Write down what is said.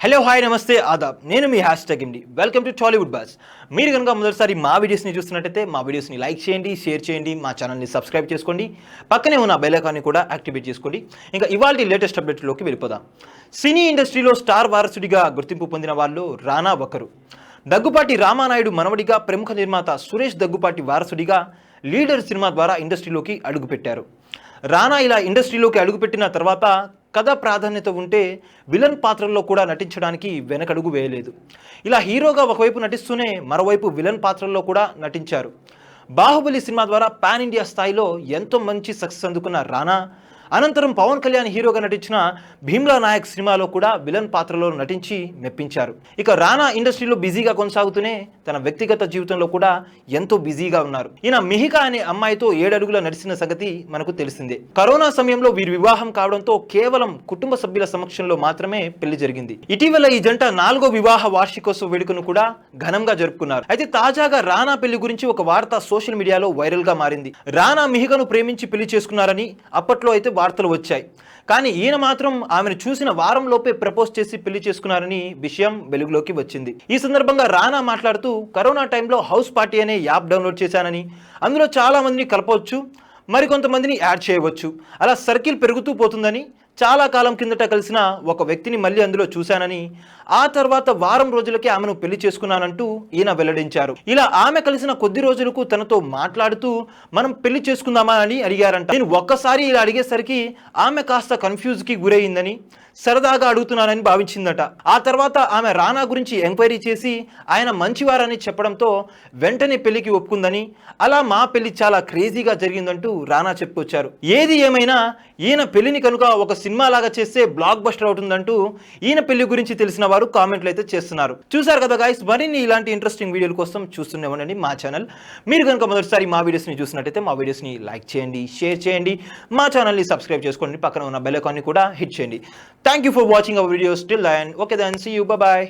Hello hi నమస్తే ఆదాబ్ నేను మీ #MD welcome to Tollywood bus. మీరు కనుక మొదటిసారి మా వీడియోస్ని చూస్తున్నట్టయితే మా వీడియోస్ని లైక్ చేయండి, షేర్ చేయండి, మా ఛానల్ని సబ్స్క్రైబ్ చేసుకోండి, పక్కనే ఉన్న బెల్ ఐకాన్ని కూడా యాక్టివేట్ చేసుకోండి. ఇంకా ఇవాళ లేటెస్ట్ అప్డేట్లోకి వెళ్ళిపోదాం. సినీ ఇండస్ట్రీలో స్టార్ వారసుడిగా గుర్తింపు పొందిన వాళ్ళు రానా ఒకరు. దగ్గుపాటి రామానాయుడు మనవడిగా ప్రముఖ నిర్మాత సురేష్ దగ్గుపాటి వారసుడిగా లీడర్ సినిమా ద్వారా ఇండస్ట్రీలోకి అడుగుపెట్టారు. రానా ఇలా ఇండస్ట్రీలోకి అడుగుపెట్టిన తర్వాత కథ ప్రాధాన్యత ఉంటే విలన్ పాత్రల్లో కూడా నటించడానికి వెనకడుగు వేయలేదు. ఇలా హీరోగా ఒకవైపు నటిస్తూనే మరోవైపు విలన్ పాత్రల్లో కూడా నటించారు. బాహుబలి సినిమా ద్వారా పాన్ ఇండియా స్థాయిలో ఎంతో మంచి సక్సెస్ అందుకున్న రానా అనంతరం పవన్ కళ్యాణ్ హీరోగా నటించిన భీమ్లా నాయక్ సినిమాలో కూడా విలన్ పాత్రలో నటించి మెప్పించారు. ఇక రానా ఇండస్ట్రీలో బిజీగా కొనసాగుతూనే తన వ్యక్తిగత జీవితంలో కూడా ఎంతో బిజీగా ఉన్నారు. ఈయన మిహికా అనే అమ్మాయితో 7 అడుగుల నడిచిన సంగతి మనకు తెలిసిందే. కరోనా సమయంలో వీరి వివాహం కావడంతో కేవలం కుటుంబ సభ్యుల సమక్షంలో మాత్రమే పెళ్లి జరిగింది. ఇటీవల ఈ జంట 4వ వివాహ వార్షికోత్సవ వేడుకను కూడా ఘనంగా జరుపుకున్నారు. అయితే తాజాగా రానా పెళ్లి గురించి ఒక వార్త సోషల్ మీడియాలో వైరల్ గా మారింది. రానా మిహికను ప్రేమించి పెళ్లి చేసుకున్నారని అప్పట్లో అయితే వార్తలు వచ్చాయి. కానీ ఈయన మాత్రం ఆమెను చూసిన వారంలోపే ప్రపోజ్ చేసి పెళ్లి చేసుకున్నారని విషయం వెలుగులోకి వచ్చింది. ఈ సందర్భంగా రానా మాట్లాడుతూ కరోనా టైంలో హౌస్ పార్టీ అనే యాప్ డౌన్లోడ్ చేశానని, అందులో చాలా మందిని కలపవచ్చు, మరికొంతమందిని యాడ్ చేయవచ్చు, అలా సర్కిల్ పెరుగుతూ పోతుందని, చాలా కాలం కిందట కలిసిన ఒక వ్యక్తిని మళ్ళీ అందులో చూశానని, ఆ తర్వాత వారం రోజులకే ఆమెను పెళ్లి చేసుకున్నానంటూ ఈయన వెల్లడించారు. ఇలా ఆమె కలిసిన కొద్ది రోజులకు తనతో మాట్లాడుతూ మనం పెళ్లి చేసుకుందామా అని అడిగారంట. నేను ఒక్కసారి ఇలా అడిగేసరికి ఆమె కాస్త కన్ఫ్యూజ్కి గురయ్యిందని, సరదాగా అడుగుతున్నానని భావించిందట. ఆ తర్వాత ఆమె రానా గురించి ఎంక్వైరీ చేసి ఆయన మంచివారని చెప్పడంతో వెంటనే పెళ్లికి ఒప్పుకుందని, అలా మా పెళ్లి చాలా క్రేజీగా జరిగిందంటూ రానా చెప్పుకొచ్చారు. ఏది ఏమైనా ఈయన పెళ్లిని కనుక ఒక సినిమా లాగా చేస్తే బ్లాక్ బస్టర్ అవుతుందంటూ ఈయన పెళ్లి గురించి తెలిసిన వారు కామెంట్లు అయితే చేస్తున్నారు. చూసారు కదా గైస్, మరిన్ని ఇలాంటి ఇంట్రెస్టింగ్ వీడియోల కోసం చూస్తూనే ఉండండి మా ఛానల్. మీరు కనుక మొదటిసారి మా వీడియోస్ని చూసినట్టయితే మా వీడియోస్ని లైక్ చేయండి, షేర్ చేయండి, మా ఛానల్ని సబ్స్క్రైబ్ చేసుకోండి, పక్కన ఉన్న బెల్ ఐకాన్ని కూడా హిట్ చేయండి. Thank you for watching our videos till then. Okay then, see you. Bye bye.